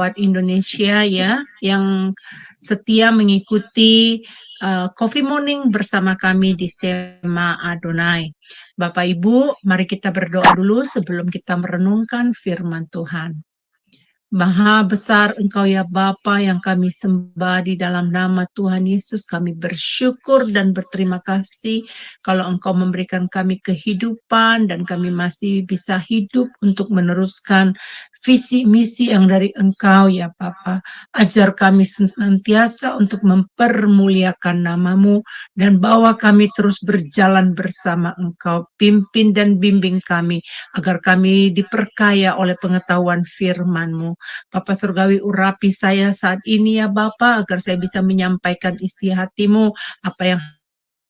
sahabat Indonesia ya yang setia mengikuti Coffee Morning bersama kami di Sema Adonai. Bapak Ibu, mari kita berdoa dulu sebelum kita merenungkan firman Tuhan. Maha besar Engkau ya Bapa yang kami sembah di dalam nama Tuhan Yesus. Kami bersyukur dan berterima kasih kalau Engkau memberikan kami kehidupan dan kami masih bisa hidup untuk meneruskan visi misi yang dari Engkau ya Bapa. Ajar kami senantiasa untuk mempermuliakan nama-Mu dan bawa kami terus berjalan bersama Engkau. Pimpin dan bimbing kami agar kami diperkaya oleh pengetahuan firman-Mu. Bapa Surgawi, urapi saya saat ini ya Bapa, agar saya bisa menyampaikan isi hati-Mu, apa yang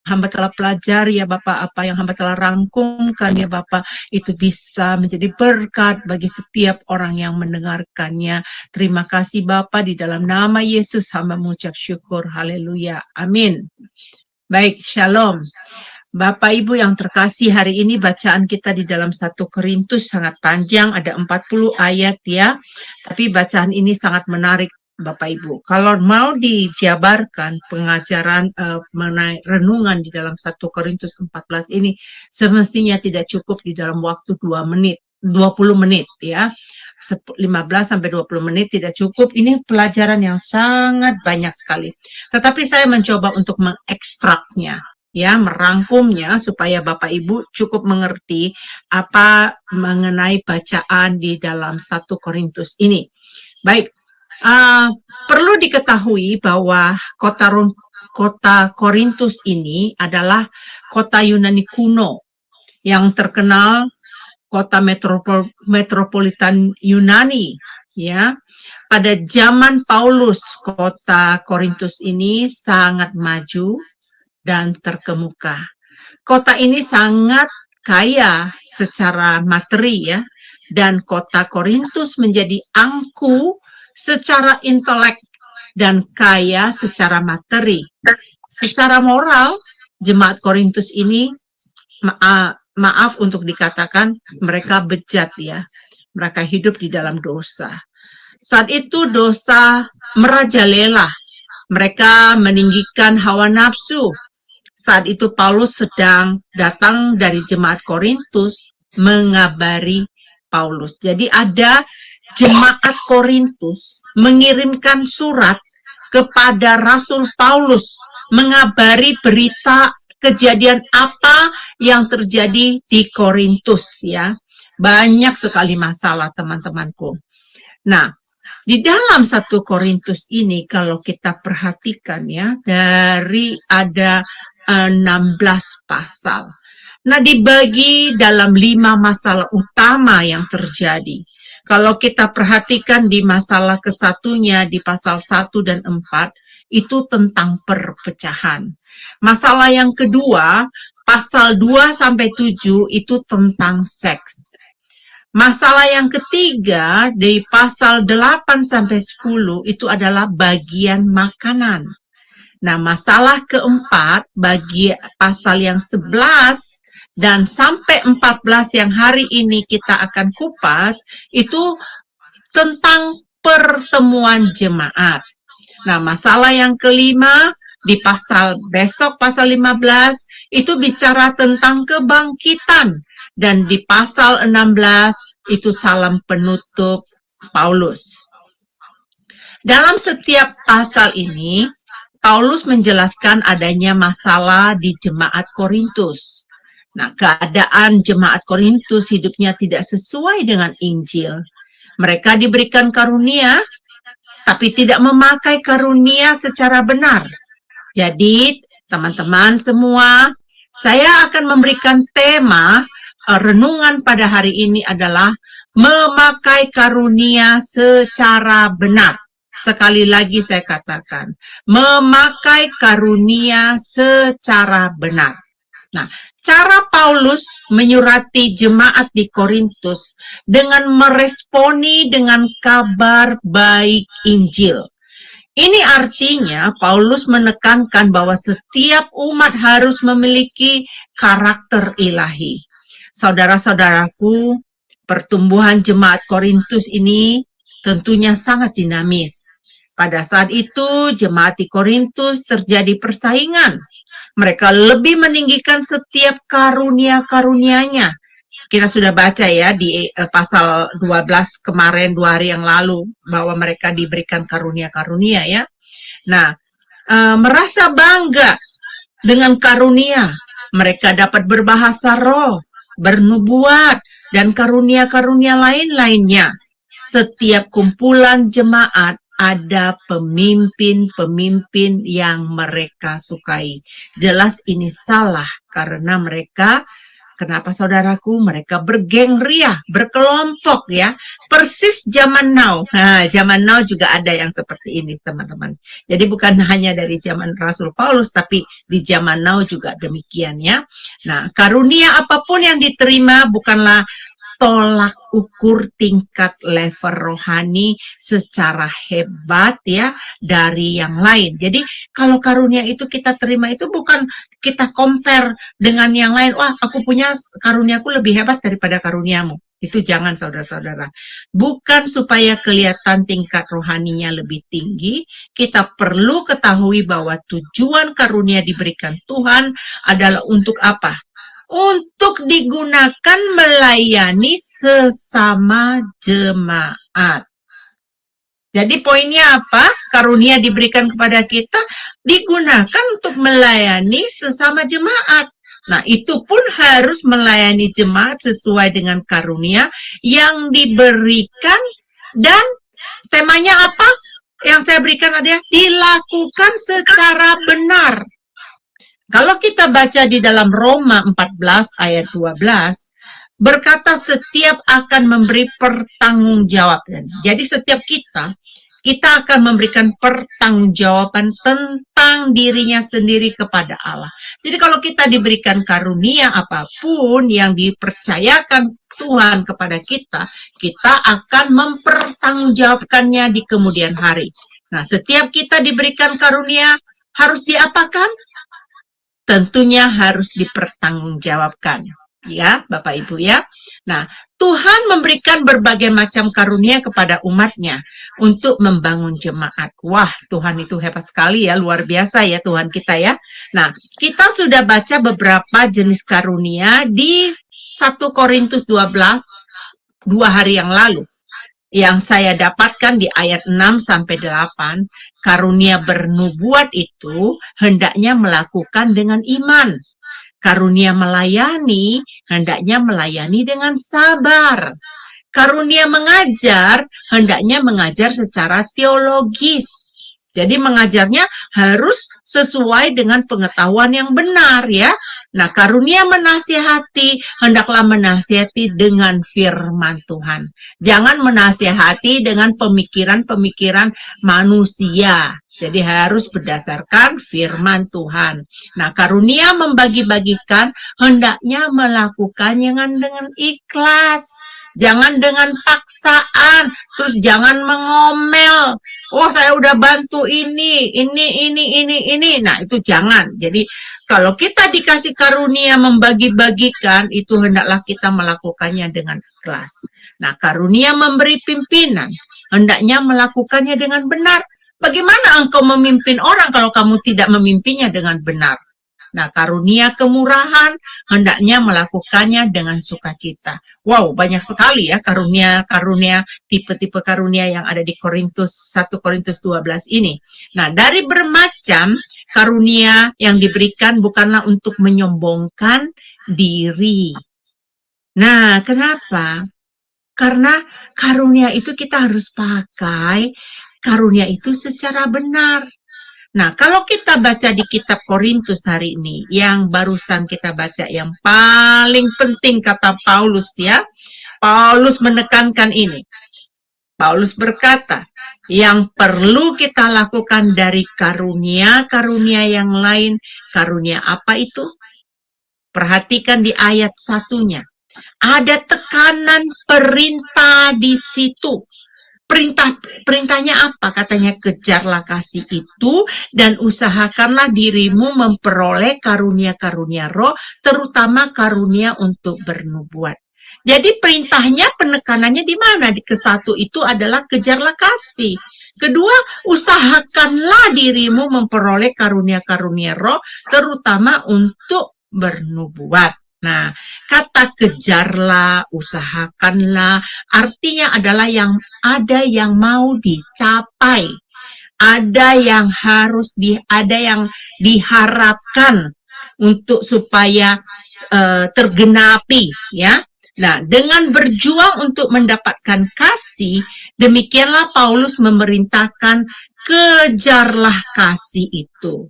hamba telah pelajari ya Bapa, apa yang hamba telah rangkumkan ya Bapa, itu bisa menjadi berkat bagi setiap orang yang mendengarkannya. Terima kasih Bapa, di dalam nama Yesus hamba mengucap syukur. Haleluya. Amin. Baik, shalom. Bapak Ibu yang terkasih, hari ini bacaan kita di dalam 1 Korintus sangat panjang, ada 40 ayat ya. Tapi bacaan ini sangat menarik Bapak Ibu. Kalau mau dijabarkan pengajaran mengenai renungan di dalam 1 Korintus 14 ini semestinya tidak cukup di dalam waktu 20 menit ya. 15 sampai 20 menit tidak cukup. Ini pelajaran yang sangat banyak sekali. Tetapi saya mencoba untuk mengekstraknya, ya, merangkumnya supaya Bapak Ibu cukup mengerti apa mengenai bacaan di dalam 1 Korintus ini. Baik, perlu diketahui bahwa kota Korintus ini adalah kota Yunani kuno yang terkenal kota metropolitan Yunani, ya. Pada zaman Paulus, kota Korintus ini sangat maju dan terkemuka. Kota ini sangat kaya secara materi ya, dan kota Korintus menjadi angku secara intelek dan kaya secara materi. Secara moral, jemaat Korintus ini maaf untuk dikatakan mereka bejat ya. Mereka hidup di dalam dosa. Saat itu dosa merajalela. Mereka meninggikan hawa nafsu. Saat itu Paulus sedang datang dari jemaat Korintus mengabari Paulus. Jadi ada jemaat Korintus mengirimkan surat kepada Rasul Paulus mengabari berita kejadian apa yang terjadi di Korintus ya. Banyak sekali masalah teman-temanku. Nah, di dalam 1 Korintus ini kalau kita perhatikan ya, dari ada 16 pasal. Nah, dibagi dalam 5 masalah utama yang terjadi. Kalau kita perhatikan di masalah ke-1-nya di pasal 1 dan 4, itu tentang perpecahan. Masalah yang kedua, pasal 2 sampai 7 itu tentang seks. Masalah yang ketiga di pasal 8 sampai 10 itu adalah bagian makanan. Nah, masalah keempat bagi pasal yang 11 dan sampai 14 yang hari ini kita akan kupas itu tentang pertemuan jemaat. Nah, masalah yang kelima di pasal besok, pasal 15, itu bicara tentang kebangkitan. Dan di pasal 16, itu salam penutup Paulus. Dalam setiap pasal ini, Paulus menjelaskan adanya masalah di jemaat Korintus. Nah, keadaan jemaat Korintus hidupnya tidak sesuai dengan Injil. Mereka diberikan karunia, tapi tidak memakai karunia secara benar. Jadi, teman-teman semua, saya akan memberikan tema renungan pada hari ini adalah memakai karunia secara benar. Sekali lagi saya katakan, memakai karunia secara benar. Nah, cara Paulus menyurati jemaat di Korintus dengan meresponi dengan kabar baik Injil. Ini artinya Paulus menekankan bahwa setiap umat harus memiliki karakter ilahi. Saudara-saudaraku, pertumbuhan jemaat Korintus ini tentunya sangat dinamis. Pada saat itu, jemaat di Korintus terjadi persaingan. Mereka lebih meninggikan setiap karunia-karunianya. Kita sudah baca ya di pasal 12 kemarin 2 hari yang lalu bahwa mereka diberikan karunia-karunia ya. Nah, merasa bangga dengan karunia. Mereka dapat berbahasa roh, bernubuat, dan karunia-karunia lain-lainnya. Setiap kumpulan jemaat ada pemimpin-pemimpin yang mereka sukai. Jelas ini salah karena mereka, kenapa saudaraku? Mereka bergengria, berkelompok ya. Persis zaman now. Nah, zaman now juga ada yang seperti ini teman-teman. Jadi bukan hanya dari zaman Rasul Paulus, tapi di zaman now juga demikian ya. Nah, karunia apapun yang diterima bukanlah tolak ukur tingkat level rohani secara hebat ya dari yang lain. Jadi kalau karunia itu kita terima itu bukan kita compare dengan yang lain. Wah, aku punya karuniaku lebih hebat daripada karuniamu. Itu jangan saudara-saudara. Bukan supaya kelihatan tingkat rohaninya lebih tinggi, kita perlu ketahui bahwa tujuan karunia diberikan Tuhan adalah untuk apa? Untuk digunakan melayani sesama jemaat. Jadi poinnya apa? Karunia diberikan kepada kita digunakan untuk melayani sesama jemaat. Nah, itu pun harus melayani jemaat sesuai dengan karunia yang diberikan dan temanya apa? Yang saya berikan adalah dilakukan secara benar. Kalau kita baca di dalam Roma 14 ayat 12, berkata setiap akan memberi pertanggungjawaban. Jadi setiap kita akan memberikan pertanggungjawaban tentang dirinya sendiri kepada Allah. Jadi kalau kita diberikan karunia apapun yang dipercayakan Tuhan kepada kita akan mempertanggungjawabkannya di kemudian hari. Nah, setiap kita diberikan karunia harus diapakan? Tentunya harus dipertanggungjawabkan. Ya, Bapak Ibu ya. Nah, Tuhan memberikan berbagai macam karunia kepada umatnya untuk membangun jemaat. Wah, Tuhan itu hebat sekali ya, luar biasa ya Tuhan kita ya. Nah, kita sudah baca beberapa jenis karunia di 1 Korintus 12, 2 hari yang lalu. Yang saya dapatkan di ayat 6-8, karunia bernubuat itu hendaknya melakukan dengan iman. Karunia melayani hendaknya melayani dengan sabar. Karunia mengajar hendaknya mengajar secara teologis. Jadi mengajarnya harus sesuai dengan pengetahuan yang benar ya. Nah, karunia menasihati hendaklah menasihati dengan firman Tuhan. Jangan menasihati dengan pemikiran-pemikiran manusia. Jadi harus berdasarkan firman Tuhan. Nah, karunia membagi-bagikan hendaknya melakukannya dengan ikhlas. Jangan dengan paksaan, terus jangan mengomel. Oh, saya udah bantu ini. Nah, itu jangan. Jadi, kalau kita dikasih karunia membagi-bagikan, itu hendaklah kita melakukannya dengan ikhlas. Nah, karunia memberi pimpinan, hendaknya melakukannya dengan benar. Bagaimana engkau memimpin orang kalau kamu tidak memimpinnya dengan benar? Nah, karunia kemurahan hendaknya melakukannya dengan sukacita. Wow, banyak sekali ya karunia-karunia, tipe-tipe karunia yang ada di 1 Korintus 12 ini. Nah, dari bermacam karunia yang diberikan bukanlah untuk menyombongkan diri. Nah, kenapa? Karena karunia itu kita harus pakai karunia itu secara benar. Nah, kalau kita baca di kitab Korintus hari ini, yang barusan kita baca, yang paling penting kata Paulus ya, Paulus menekankan ini. Paulus berkata, yang perlu kita lakukan dari karunia-karunia yang lain, karunia apa itu? Perhatikan di ayat 1-nya. Ada tekanan perintah di situ. Perintahnya apa? Katanya kejarlah kasih itu dan usahakanlah dirimu memperoleh karunia-karunia roh, terutama karunia untuk bernubuat. Jadi perintahnya, penekanannya di mana? Ke satu itu adalah kejarlah kasih. Kedua, usahakanlah dirimu memperoleh karunia-karunia roh, terutama untuk bernubuat. Nah, kata kejarlah, usahakanlah, artinya adalah ada yang mau dicapai. Ada yang ada yang diharapkan untuk supaya tergenapi, ya. Nah, dengan berjuang untuk mendapatkan kasih, demikianlah Paulus memerintahkan kejarlah kasih itu.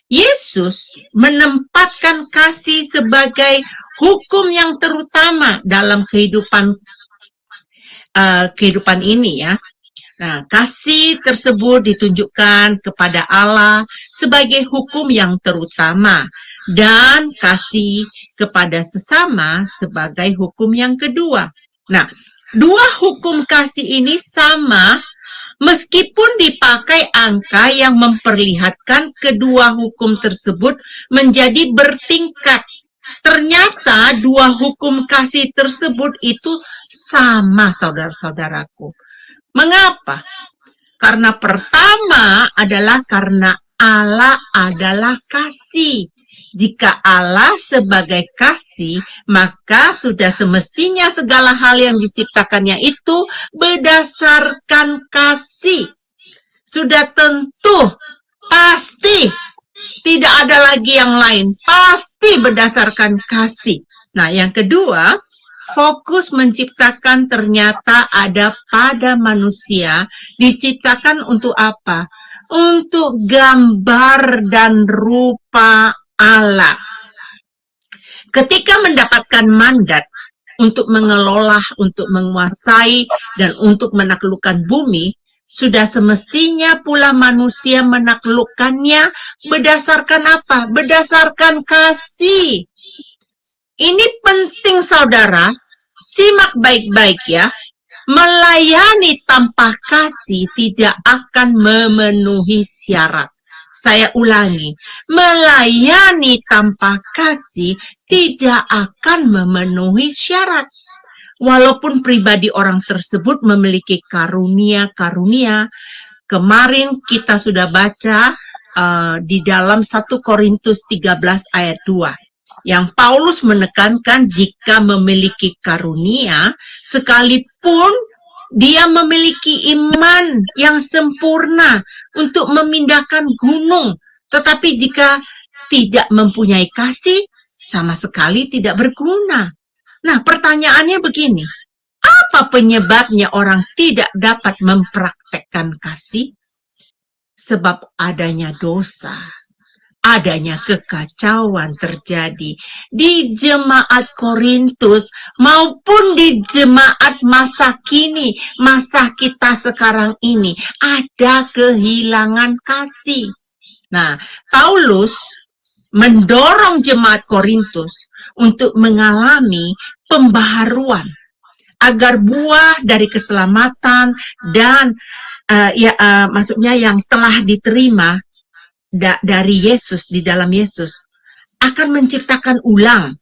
Yesus menempatkan kasih sebagai hukum yang terutama dalam kehidupan ini, ya. Nah, kasih tersebut ditunjukkan kepada Allah sebagai hukum yang terutama dan kasih kepada sesama sebagai hukum yang kedua. Nah, dua hukum kasih ini sama meskipun dipakai angka yang memperlihatkan kedua hukum tersebut menjadi bertingkat. Ternyata dua hukum kasih tersebut itu sama, saudara-saudaraku. Mengapa? Karena pertama adalah karena Allah adalah kasih. Jika Allah sebagai kasih, maka sudah semestinya segala hal yang diciptakannya itu berdasarkan kasih. Sudah tentu, pasti, tidak ada lagi yang lain. Pasti berdasarkan kasih. Nah, yang kedua, fokus menciptakan ternyata ada pada manusia, diciptakan untuk apa? Untuk gambar dan rupa Allah. Ketika mendapatkan mandat untuk mengelola, untuk menguasai, dan untuk menaklukkan bumi, sudah semestinya pula manusia menaklukkannya berdasarkan apa? Berdasarkan kasih. Ini penting, saudara. Simak baik-baik, ya. Melayani tanpa kasih tidak akan memenuhi syarat. Saya ulangi, melayani tanpa kasih tidak akan memenuhi syarat. Walaupun pribadi orang tersebut memiliki karunia-karunia, kemarin kita sudah baca di dalam 1 Korintus 13 ayat 2. Yang Paulus menekankan jika memiliki karunia, sekalipun dia memiliki iman yang sempurna untuk memindahkan gunung, tetapi jika tidak mempunyai kasih, sama sekali tidak berguna. Nah, pertanyaannya begini, apa penyebabnya orang tidak dapat mempraktekkan kasih? Sebab adanya dosa. Adanya kekacauan terjadi di jemaat Korintus maupun di jemaat masa kini, masa kita sekarang ini, ada kehilangan kasih. Nah, Paulus mendorong jemaat Korintus untuk mengalami pembaharuan agar buah dari keselamatan dan maksudnya yang telah diterima dari Yesus, di dalam Yesus, akan menciptakan ulang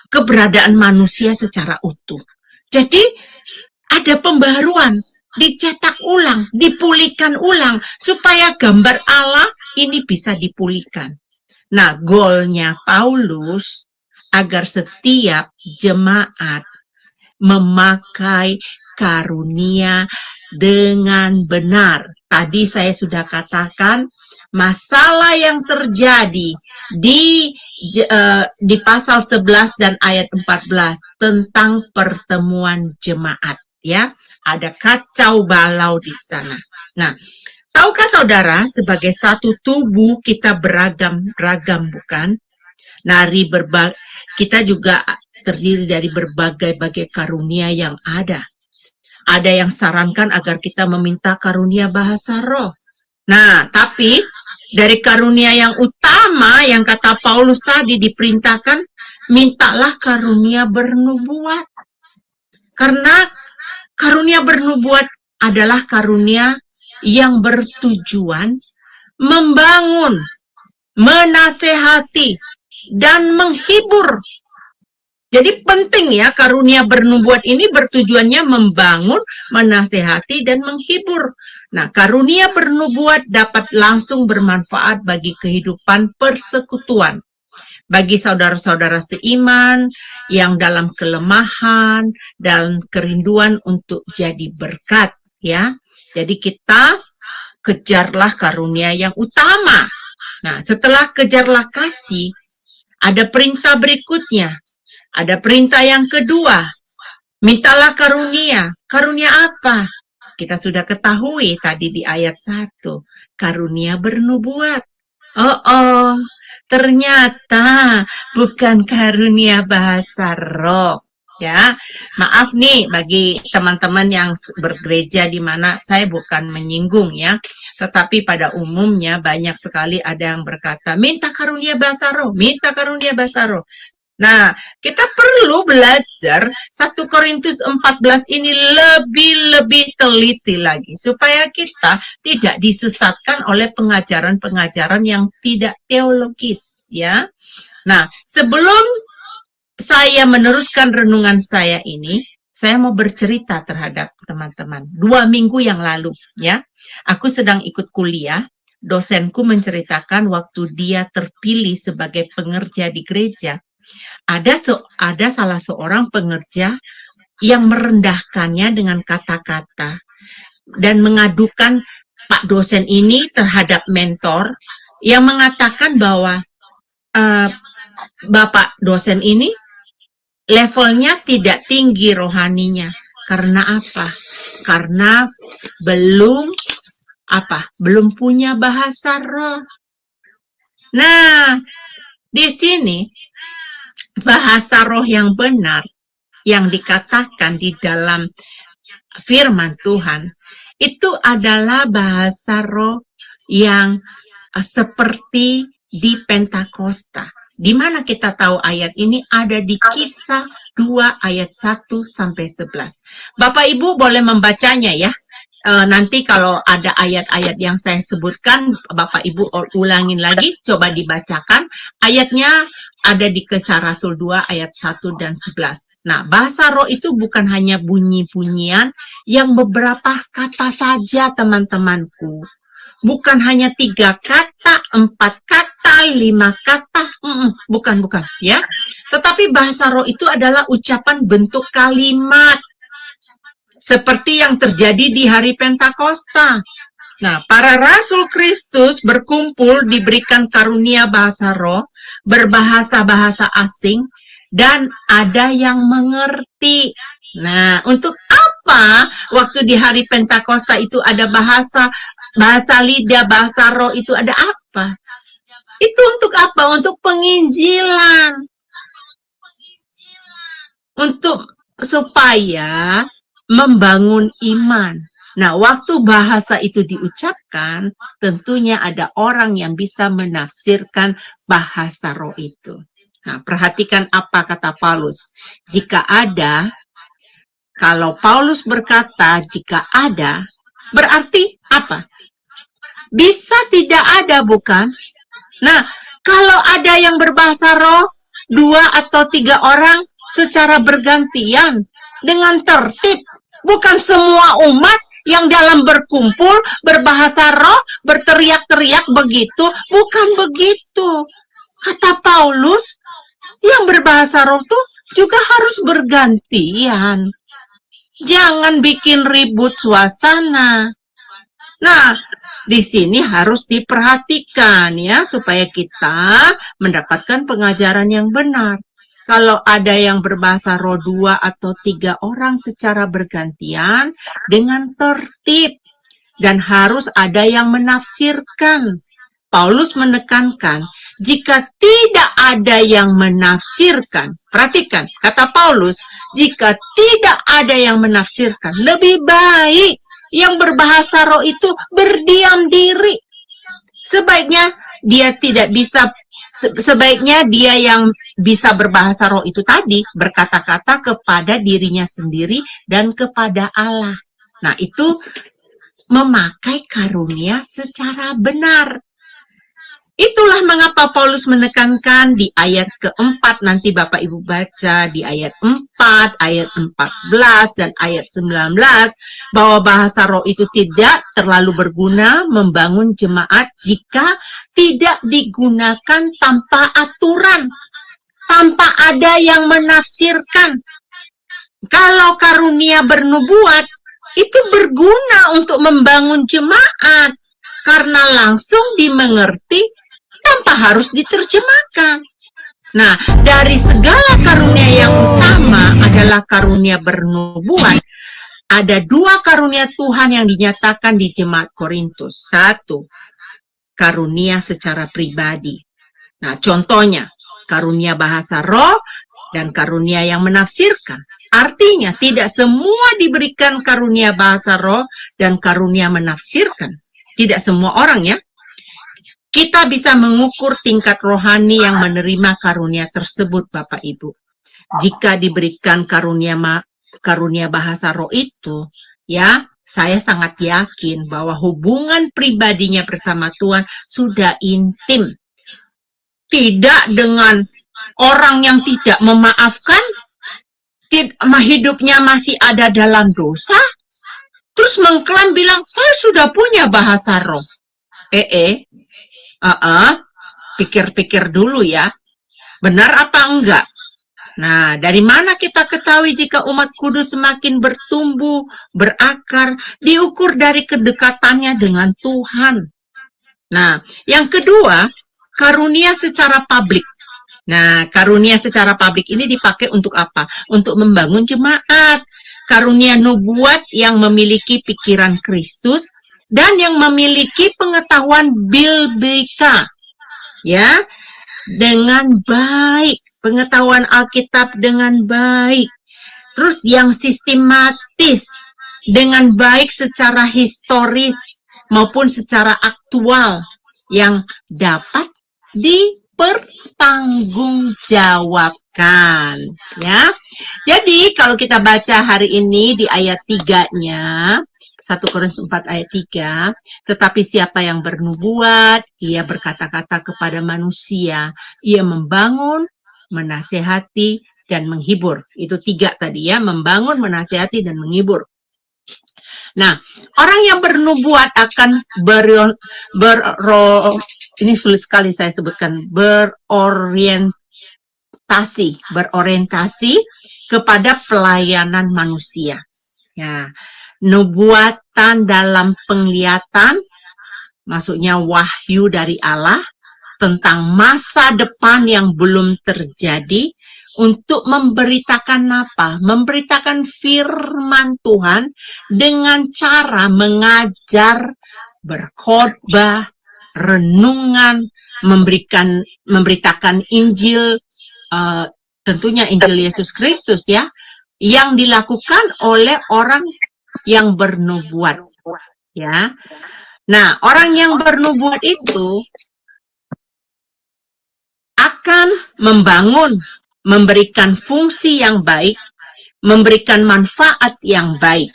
keberadaan manusia secara utuh. Jadi ada pembaharuan, dicetak ulang, dipulihkan ulang, supaya gambar Allah ini bisa dipulihkan. Nah, goalnya Paulus agar setiap jemaat memakai karunia dengan benar. Tadi saya sudah katakan, masalah yang terjadi di pasal 11 dan ayat 14 tentang pertemuan jemaat, ya. Ada kacau balau di sana. Nah, tahukah saudara, sebagai satu tubuh kita beragam-ragam, bukan? Kita juga terdiri dari berbagai-bagai karunia yang ada. Ada yang sarankan agar kita meminta karunia bahasa roh. Nah, tapi dari karunia yang utama yang kata Paulus tadi diperintahkan, mintalah karunia bernubuat. Karena karunia bernubuat adalah karunia yang bertujuan membangun, menasehati, dan menghibur Jadi penting ya, karunia bernubuat ini bertujuannya membangun, menasehati, dan menghibur. Nah, karunia bernubuat dapat langsung bermanfaat bagi kehidupan persekutuan. Bagi saudara-saudara seiman yang dalam kelemahan dan kerinduan untuk jadi berkat, ya. Jadi kita kejarlah karunia yang utama. Nah, setelah kejarlah kasih, ada perintah berikutnya. Ada perintah yang kedua, mintalah karunia. Karunia apa? Kita sudah ketahui tadi di ayat 1. Karunia bernubuat. Oh, ternyata bukan karunia bahasa roh. Ya, maaf nih bagi teman-teman yang bergereja di mana saya bukan menyinggung ya. Tetapi pada umumnya banyak sekali ada yang berkata, minta karunia bahasa roh, minta karunia bahasa roh. Nah, kita perlu belajar 1 Korintus 14 ini lebih teliti lagi supaya kita tidak disesatkan oleh pengajaran-pengajaran yang tidak teologis ya. Nah, sebelum saya meneruskan renungan saya ini, saya mau bercerita terhadap teman-teman. 2 minggu yang lalu ya, aku sedang ikut kuliah. Dosenku menceritakan waktu dia terpilih sebagai pengerja di gereja. Ada salah seorang pengerja yang merendahkannya dengan kata-kata dan mengadukan Pak dosen ini terhadap mentor yang mengatakan bahwa Bapak dosen ini levelnya tidak tinggi rohaninya. Karena apa? Karena belum punya bahasa roh. Nah, di sini bahasa roh yang benar yang dikatakan di dalam firman Tuhan itu adalah bahasa roh yang seperti di Pentakosta. Di mana kita tahu ayat ini ada di Kisah 2 ayat 1 sampai 11. Bapak Ibu boleh membacanya ya. Nanti kalau ada ayat-ayat yang saya sebutkan, Bapak Ibu ulangin lagi, coba dibacakan. Ayatnya ada di Kisah Rasul 2 ayat 1 dan 11. Nah, bahasa roh itu bukan hanya bunyi-bunyian yang beberapa kata saja, teman-temanku. Bukan hanya 3 kata, 4 kata, 5 kata, bukan, ya. Tetapi bahasa roh itu adalah ucapan bentuk kalimat. Seperti yang terjadi di hari Pentakosta. Nah, para rasul Kristus berkumpul diberikan karunia bahasa roh, berbahasa-bahasa asing, dan ada yang mengerti. Nah, untuk apa waktu di hari Pentakosta itu ada bahasa lidah, bahasa roh itu ada apa? Itu untuk apa? Untuk penginjilan. Untuk supaya membangun iman. Nah, waktu bahasa itu diucapkan, tentunya ada orang yang bisa menafsirkan bahasa roh itu. Nah, perhatikan apa kata Paulus. Kalau Paulus berkata jika ada, berarti apa? Bisa tidak ada, bukan? Nah, kalau ada yang berbahasa roh, 2 atau 3 orang secara bergantian, dengan tertib, bukan semua umat yang dalam berkumpul, berbahasa roh, berteriak-teriak begitu, bukan begitu. Kata Paulus, yang berbahasa roh tuh juga harus bergantian. Jangan bikin ribut suasana. Nah, di sini harus diperhatikan ya, supaya kita mendapatkan pengajaran yang benar. Kalau ada yang berbahasa roh 2 atau 3 orang secara bergantian dengan tertib dan harus ada yang menafsirkan. Paulus menekankan, jika tidak ada yang menafsirkan, perhatikan, kata Paulus, jika tidak ada yang menafsirkan, lebih baik yang berbahasa roh itu berdiam diri. Sebaiknya dia yang bisa berbahasa roh itu tadi berkata-kata kepada dirinya sendiri dan kepada Allah. Nah, itu memakai karunia secara benar. Itulah mengapa Paulus menekankan di ayat keempat, nanti Bapak Ibu baca di ayat 4, ayat 14, dan ayat 19, bahwa bahasa roh itu tidak terlalu berguna membangun jemaat jika tidak digunakan tanpa aturan, tanpa ada yang menafsirkan. Kalau karunia bernubuat, itu berguna untuk membangun jemaat, karena langsung dimengerti tanpa harus diterjemahkan. Nah, dari segala karunia yang utama adalah karunia bernubuat. Ada 2 karunia Tuhan yang dinyatakan di jemaat Korintus. 1, karunia secara pribadi. Nah, contohnya, karunia bahasa roh dan karunia yang menafsirkan. Artinya, tidak semua diberikan karunia bahasa roh dan karunia menafsirkan. Tidak semua orang ya. Kita bisa mengukur tingkat rohani yang menerima karunia tersebut, Bapak Ibu. Jika diberikan karunia bahasa roh itu, ya, saya sangat yakin bahwa hubungan pribadinya bersama Tuhan sudah intim. Tidak dengan orang yang tidak memaafkan, hidupnya masih ada dalam dosa, terus mengklaim bilang, saya sudah punya bahasa roh. Pikir-pikir dulu ya, benar apa enggak? Nah, dari mana kita ketahui jika umat kudus semakin bertumbuh, berakar, diukur dari kedekatannya dengan Tuhan. Nah, yang kedua, karunia secara publik. Nah, karunia secara publik ini dipakai untuk apa? Untuk membangun jemaat. Karunia nubuat yang memiliki pikiran Kristus dan yang memiliki pengetahuan biblika. Ya, dengan baik, pengetahuan Alkitab dengan baik. Terus yang sistematis, dengan baik secara historis maupun secara aktual, yang dapat dipertanggungjawabkan. Ya, jadi kalau kita baca hari ini di ayat 3-nya, 1 Korintus 4 ayat 3, tetapi siapa yang bernubuat, ia berkata-kata kepada manusia, ia membangun, menasehati, dan menghibur. Itu 3 tadi ya, membangun, menasehati, dan menghibur. Nah, orang yang bernubuat akan ini sulit sekali saya sebutkan, berorientasi kepada pelayanan manusia. Ya, nubuatan dalam penglihatan, maksudnya wahyu dari Allah tentang masa depan yang belum terjadi, untuk memberitakan apa? Memberitakan firman Tuhan dengan cara mengajar, berkhotbah, renungan, memberitakan Injil, tentunya Injil Yesus Kristus ya, yang dilakukan oleh orang yang bernubuat, ya. Nah, orang yang bernubuat itu akan membangun, memberikan fungsi yang baik, memberikan manfaat yang baik.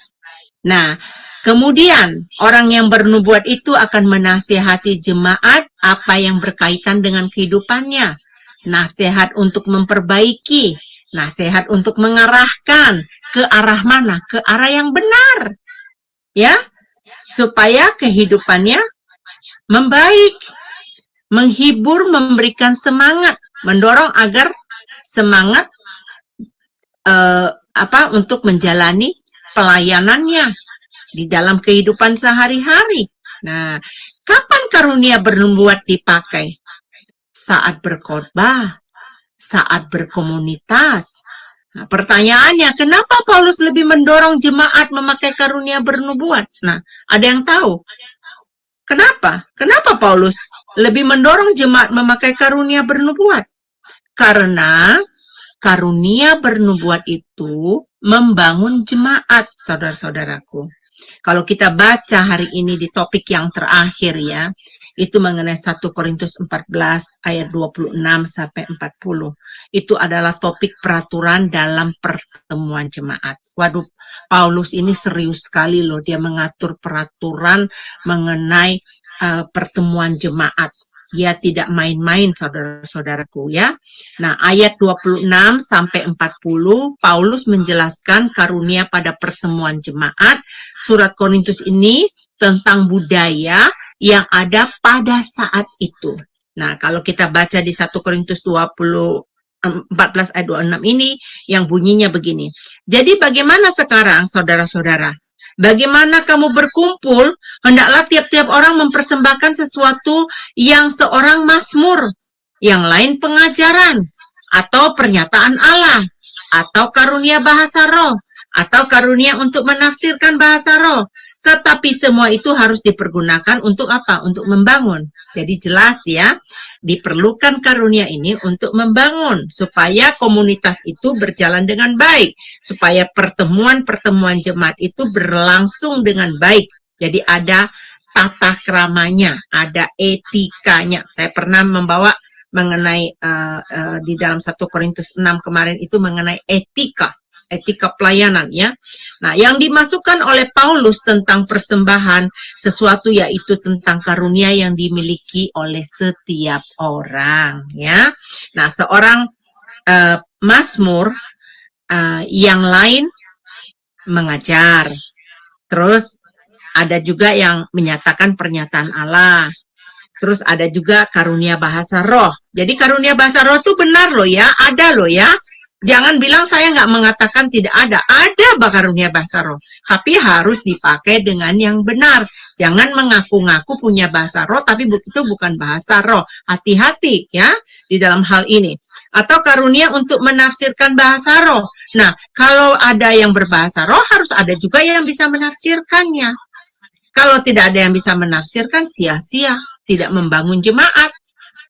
Nah, kemudian orang yang bernubuat itu akan menasihati jemaat apa yang berkaitan dengan kehidupannya. Nasihat untuk memperbaiki, nasihat untuk mengarahkan ke arah mana? Ke arah yang benar. Ya, supaya kehidupannya membaik, menghibur, memberikan semangat, mendorong agar semangat untuk menjalani pelayanannya di dalam kehidupan sehari-hari. Nah, kapan karunia bernubuat dipakai? Saat berkhotbah, saat berkomunitas. Nah, pertanyaannya, kenapa Paulus lebih mendorong jemaat memakai karunia bernubuat? Nah, ada yang tahu? Kenapa? Kenapa Paulus lebih mendorong jemaat memakai karunia bernubuat? Karena karunia bernubuat itu membangun jemaat, saudara-saudaraku. Kalau kita baca hari ini di topik yang terakhir ya, itu mengenai 1 Korintus 14 ayat 26 sampai 40. Itu adalah topik peraturan dalam pertemuan jemaat. Waduh, Paulus ini serius sekali loh, dia mengatur peraturan mengenai pertemuan jemaat. dia tidak main-main, saudara-saudaraku ya. Nah, ayat 26 sampai 40 Paulus menjelaskan karunia pada pertemuan jemaat. Surat Korintus ini tentang budaya yang ada pada saat itu. Nah, kalau kita baca di 1 Korintus 14 ayat 26 ini yang bunyinya begini. Jadi bagaimana sekarang saudara-saudara? Bagaimana kamu berkumpul, hendaklah tiap-tiap orang mempersembahkan sesuatu yang seorang mazmur, yang lain pengajaran, atau pernyataan Allah, atau karunia bahasa roh, atau karunia untuk menafsirkan bahasa roh. Tetapi semua itu harus dipergunakan untuk apa? Untuk membangun. Jadi jelas ya, diperlukan karunia ini untuk membangun, supaya komunitas itu berjalan dengan baik, supaya pertemuan-pertemuan jemaat itu berlangsung dengan baik. Jadi ada tata keramanya, ada etikanya. Saya pernah membawa mengenai di dalam 1 Korintus 6 kemarin itu mengenai etika pelayanan ya. Nah, yang dimasukkan oleh Paulus tentang persembahan sesuatu yaitu tentang karunia yang dimiliki oleh setiap orang ya. Nah, seorang mazmur, yang lain mengajar. Terus ada juga yang menyatakan pernyataan Allah. Terus ada juga karunia bahasa roh. Jadi karunia bahasa roh itu benar loh ya, ada loh ya. Jangan bilang saya nggak mengatakan tidak ada. Ada karunia bahasa roh. Tapi harus dipakai dengan yang benar. Jangan mengaku-ngaku punya bahasa roh, tapi itu bukan bahasa roh. Hati-hati ya di dalam hal ini. Atau karunia untuk menafsirkan bahasa roh. Nah, kalau ada yang berbahasa roh, harus ada juga yang bisa menafsirkannya. Kalau tidak ada yang bisa menafsirkan, sia-sia. Tidak membangun jemaat.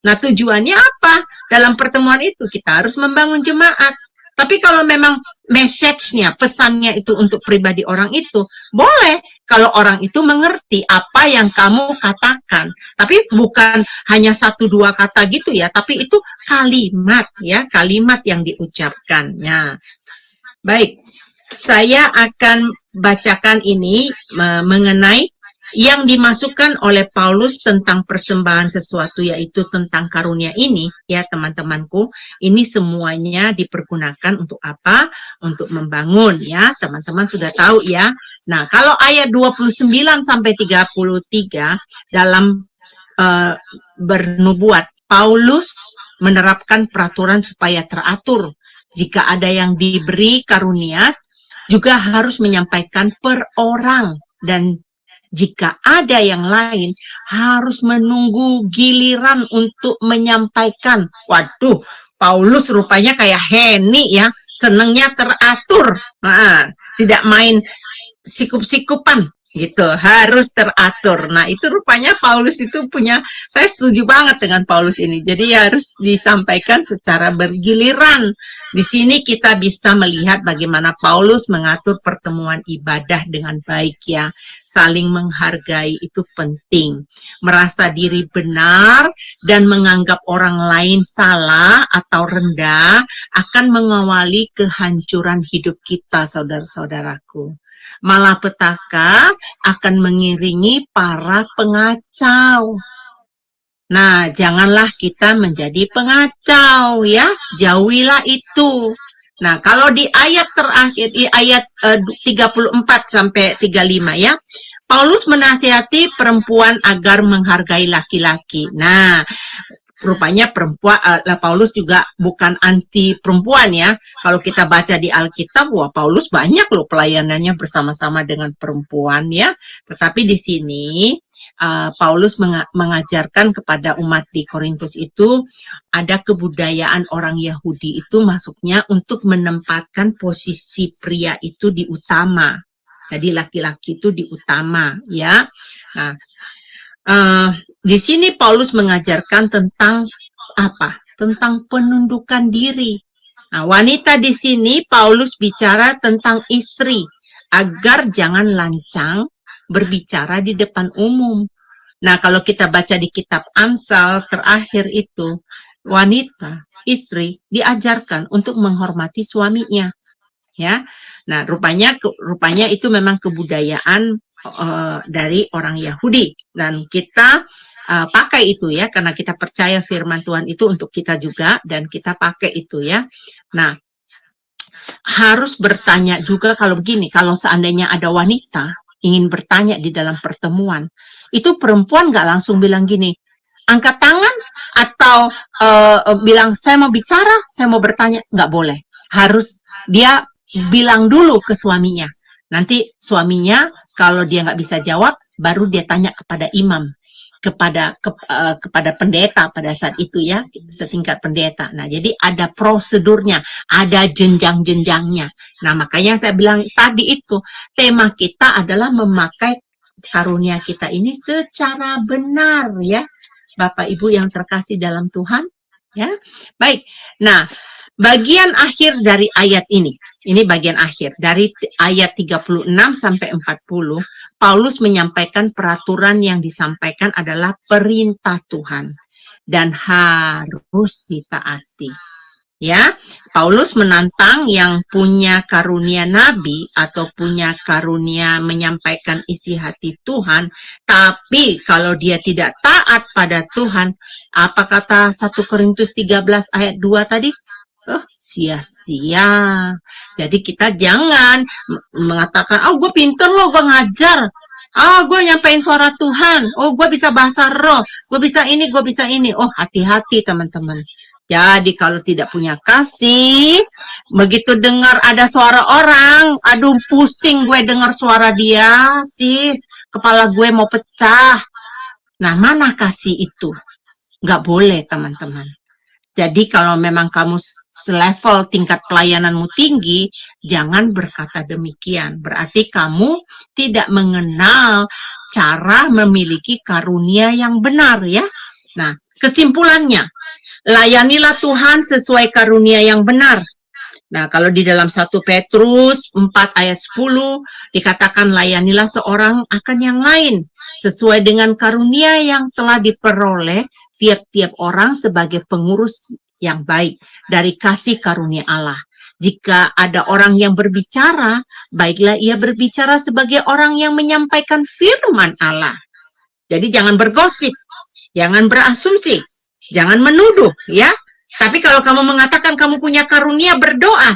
Nah, tujuannya apa? Dalam pertemuan itu kita harus membangun jemaat. Tapi kalau memang message-nya, pesannya itu untuk pribadi orang itu, boleh kalau orang itu mengerti apa yang kamu katakan. Tapi bukan hanya 1-2 kata gitu ya, tapi itu kalimat ya, kalimat yang diucapkannya. Baik, saya akan bacakan ini mengenai yang dimasukkan oleh Paulus tentang persembahan sesuatu yaitu tentang karunia ini ya teman-temanku, ini semuanya dipergunakan untuk apa? Untuk membangun ya, teman-teman sudah tahu ya. Nah, kalau ayat 29 sampai 33 dalam bernubuat, Paulus menerapkan peraturan supaya teratur. Jika ada yang diberi karunia juga harus menyampaikan per orang, dan jika ada yang lain, harus menunggu giliran untuk menyampaikan. Waduh, Paulus rupanya kayak Heni ya, senengnya teratur. Nah, tidak main sikup-sikupan gitu, harus teratur. Nah, itu rupanya Paulus itu punya, saya setuju banget dengan Paulus ini. Jadi harus disampaikan secara bergiliran. Di sini kita bisa melihat bagaimana Paulus mengatur pertemuan ibadah dengan baik ya. Saling menghargai itu penting. Merasa diri benar dan menganggap orang lain salah atau rendah akan mengawali kehancuran hidup kita, saudara-saudaraku. Malapetaka akan mengiringi para pengacau. Nah, janganlah kita menjadi pengacau ya, jauhilah itu. Nah, kalau di ayat terakhir, di ayat 34 sampai 35 ya, Paulus menasihati perempuan agar menghargai laki-laki. Nah, rupanya perempuan, Paulus juga bukan anti perempuan ya. Kalau kita baca di Alkitab, wah Paulus banyak loh pelayanannya bersama-sama dengan perempuan ya. Tetapi di sini Paulus mengajarkan kepada umat di Korintus itu ada kebudayaan orang Yahudi itu masuknya untuk menempatkan posisi pria itu di utama. Jadi laki-laki itu di utama ya. Nah, di sini Paulus mengajarkan tentang apa? Tentang penundukan diri. Nah, wanita di sini Paulus bicara tentang istri agar jangan lancang berbicara di depan umum. Nah, kalau kita baca di kitab Amsal terakhir itu, wanita, istri diajarkan untuk menghormati suaminya. Ya. Nah, rupanya itu memang kebudayaan dari orang Yahudi, dan kita pakai itu ya, karena kita percaya firman Tuhan itu untuk kita juga dan kita pakai itu ya. Nah, harus bertanya juga kalau begini, kalau seandainya ada wanita ingin bertanya di dalam pertemuan, itu perempuan nggak langsung bilang gini, angkat tangan atau bilang saya mau bicara, saya mau bertanya, nggak boleh. Harus dia bilang dulu ke suaminya. Nanti suaminya kalau dia nggak bisa jawab, baru dia tanya kepada imam, kepada pendeta pada saat itu ya, setingkat pendeta. Nah, jadi ada prosedurnya, ada jenjang-jenjangnya. Nah, makanya saya bilang tadi itu, tema kita adalah memakai karunia kita ini secara benar ya. Bapak Ibu yang terkasih dalam Tuhan, ya. Baik. Nah, bagian akhir dari ayat ini bagian akhir dari ayat 36 sampai 40, Paulus menyampaikan peraturan yang disampaikan adalah perintah Tuhan dan harus ditaati. Ya, Paulus menantang yang punya karunia nabi atau punya karunia menyampaikan isi hati Tuhan, tapi kalau dia tidak taat pada Tuhan, apa kata 1 Korintus 13 ayat 2 tadi? Oh, sia-sia. Jadi kita jangan mengatakan, oh gue pinter loh, gue ngajar. Gue nyampein suara Tuhan. Oh, gue bisa bahasa roh. Gue bisa ini, gue bisa ini. Oh, hati-hati teman-teman. Jadi kalau tidak punya kasih, begitu dengar ada suara orang, aduh pusing gue dengar suara dia, sis, kepala gue mau pecah. Nah, mana kasih itu? Nggak boleh teman-teman. Jadi kalau memang kamu selevel tingkat pelayananmu tinggi, jangan berkata demikian. Berarti kamu tidak mengenal cara memiliki karunia yang benar ya. Nah, kesimpulannya, layanilah Tuhan sesuai karunia yang benar. Nah, kalau di dalam 1 Petrus 4 ayat 10 dikatakan layanilah seorang akan yang lain sesuai dengan karunia yang telah diperoleh tiap-tiap orang sebagai pengurus yang baik dari kasih karunia Allah. Jika ada orang yang berbicara, baiklah ia berbicara sebagai orang yang menyampaikan firman Allah. Jadi jangan bergosip, jangan berasumsi, jangan menuduh ya. Tapi kalau kamu mengatakan kamu punya karunia berdoa,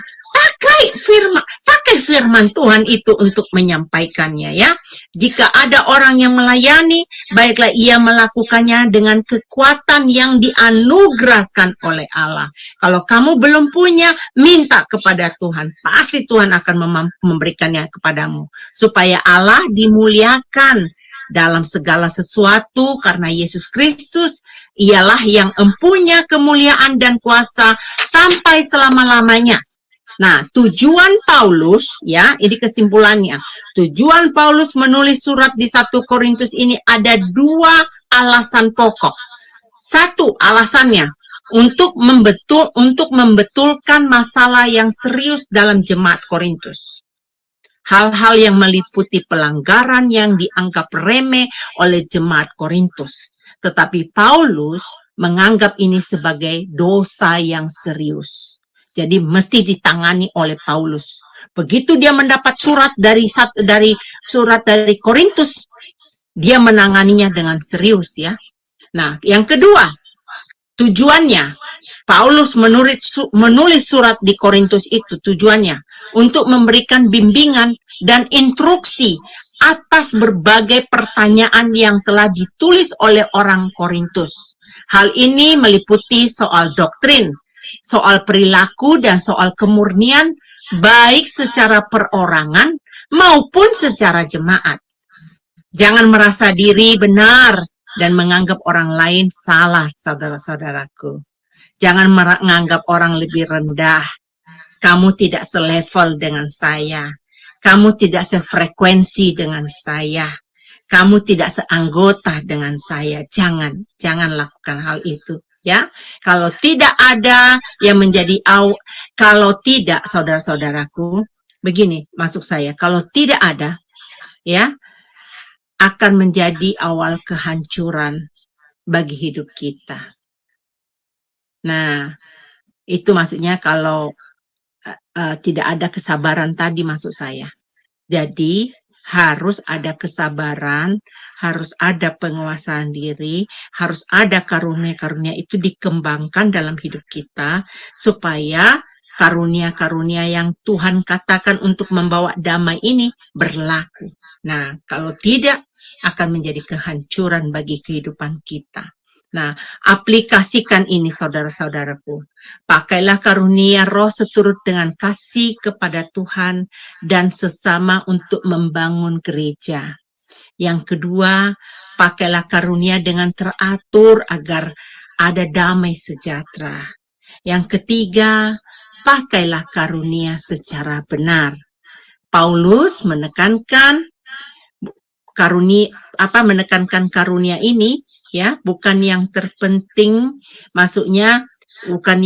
pakai firman Tuhan itu untuk menyampaikannya ya. Jika ada orang yang melayani, baiklah ia melakukannya dengan kekuatan yang dianugerahkan oleh Allah. Kalau kamu belum punya, minta kepada Tuhan. Pasti Tuhan akan memberikannya kepadamu. Supaya Allah dimuliakan dalam segala sesuatu karena Yesus Kristus ialah yang empunya kemuliaan dan kuasa sampai selama-lamanya. Nah, tujuan Paulus, ya, ini kesimpulannya. Tujuan Paulus menulis surat di 1 Korintus ini ada 2 alasan pokok. 1 alasannya, untuk membetulkan masalah yang serius dalam jemaat Korintus. Hal-hal yang meliputi pelanggaran yang dianggap remeh oleh jemaat Korintus. Tetapi Paulus menganggap ini sebagai dosa yang serius. Jadi mesti ditangani oleh Paulus. Begitu dia mendapat surat dari Korintus, dia menanganinya dengan serius ya. Nah, yang kedua, tujuannya Paulus menulis surat di Korintus itu tujuannya untuk memberikan bimbingan dan instruksi atas berbagai pertanyaan yang telah ditulis oleh orang Korintus. Hal ini meliputi soal doktrin, soal perilaku, dan soal kemurnian, baik secara perorangan maupun secara jemaat. Jangan merasa diri benar dan menganggap orang lain salah, saudara-saudaraku. Jangan menganggap orang lebih rendah. Kamu tidak selevel dengan saya. Kamu tidak sefrekuensi dengan saya. Kamu tidak seanggota dengan saya. Jangan lakukan hal itu. Ya, kalau tidak ada yang menjadi kalau tidak, saudara-saudaraku, begini maksud saya, kalau tidak ada, ya, akan menjadi awal kehancuran bagi hidup kita. Nah, itu maksudnya kalau tidak ada kesabaran tadi maksud saya. Jadi harus ada kesabaran, harus ada penguasaan diri, harus ada karunia-karunia itu dikembangkan dalam hidup kita supaya karunia-karunia yang Tuhan katakan untuk membawa damai ini berlaku. Nah, kalau tidak akan menjadi kehancuran bagi kehidupan kita. Nah, aplikasikan ini saudara-saudaraku. Pakailah karunia roh seturut dengan kasih kepada Tuhan dan sesama untuk membangun gereja. Yang kedua, pakailah karunia dengan teratur agar ada damai sejahtera. Yang ketiga, pakailah karunia secara benar. Paulus menekankan karunia ini ya, bukan yang terpenting, maksudnya bukan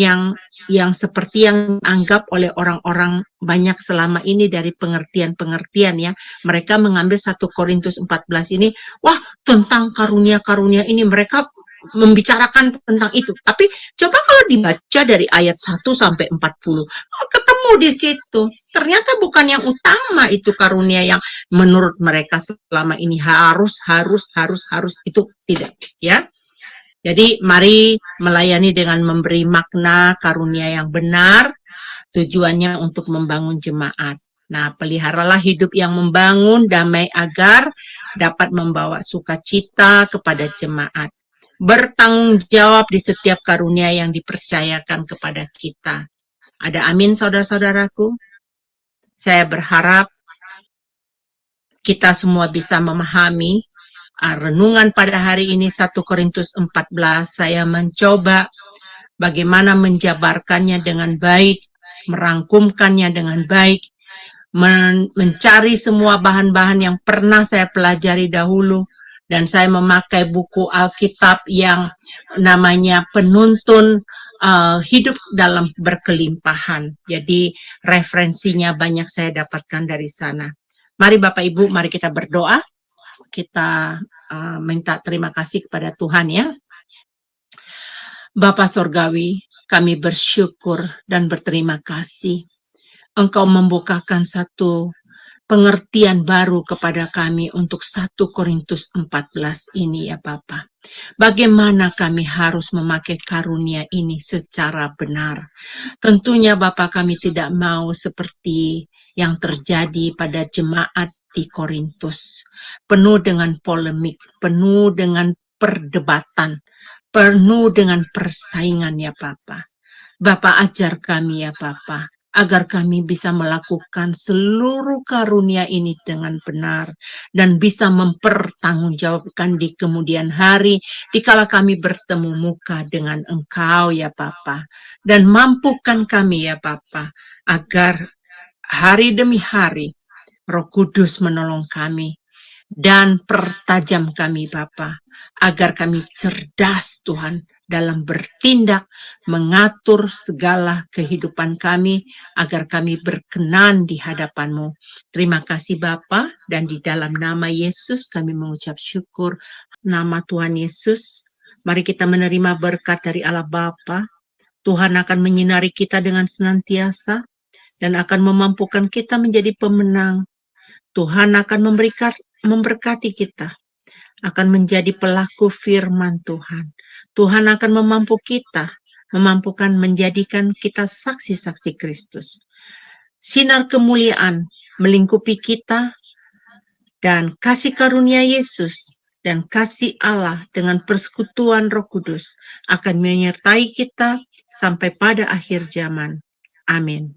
yang seperti yang anggap oleh orang-orang banyak selama ini dari pengertian-pengertian ya. Mereka mengambil 1 Korintus 14 ini, wah tentang karunia-karunia ini mereka membicarakan tentang itu. Tapi coba kalau dibaca dari ayat 1 sampai 40, ketemu di situ. Ternyata bukan yang utama itu karunia yang menurut mereka selama ini harus itu tidak ya. Jadi mari melayani dengan memberi makna karunia yang benar, tujuannya untuk membangun jemaat. Nah, peliharalah hidup yang membangun damai agar dapat membawa sukacita kepada jemaat. Bertanggung jawab di setiap karunia yang dipercayakan kepada kita. Ada amin saudara-saudaraku? Saya berharap kita semua bisa memahami renungan pada hari ini 1 Korintus 14. Saya mencoba bagaimana menjabarkannya dengan baik, merangkumkannya dengan baik, mencari semua bahan-bahan yang pernah saya pelajari dahulu, dan saya memakai buku Alkitab yang namanya Penuntun Hidup dalam Berkelimpahan. Jadi referensinya banyak saya dapatkan dari sana. Mari Bapak Ibu, mari kita berdoa. Kita minta terima kasih kepada Tuhan ya. Bapa Sorgawi, kami bersyukur dan berterima kasih. Engkau membukakan satu pengertian baru kepada kami untuk 1 Korintus 14 ini ya Bapa. Bagaimana kami harus memakai karunia ini secara benar. Tentunya Bapa kami tidak mau seperti yang terjadi pada jemaat di Korintus. Penuh dengan polemik, penuh dengan perdebatan, penuh dengan persaingan ya Bapa. Bapa ajar kami ya Bapa, agar kami bisa melakukan seluruh karunia ini dengan benar dan bisa mempertanggungjawabkan di kemudian hari dikala kami bertemu muka dengan Engkau ya Bapa, dan mampukan kami ya Bapa agar hari demi hari Roh Kudus menolong kami dan pertajam kami Bapa, agar kami cerdas Tuhan dalam bertindak, mengatur segala kehidupan kami, agar kami berkenan di hadapan-Mu. Terima kasih Bapa, dan di dalam nama Yesus kami mengucap syukur. Nama Tuhan Yesus, mari kita menerima berkat dari Allah Bapa. Tuhan akan menyinari kita dengan senantiasa dan akan memampukan kita menjadi pemenang. Tuhan akan memberkati kita, akan menjadi pelaku firman Tuhan. Tuhan akan memampukan menjadikan kita saksi-saksi Kristus. Sinar kemuliaan melingkupi kita, dan kasih karunia Yesus dan kasih Allah dengan persekutuan Roh Kudus akan menyertai kita sampai pada akhir zaman. Amin.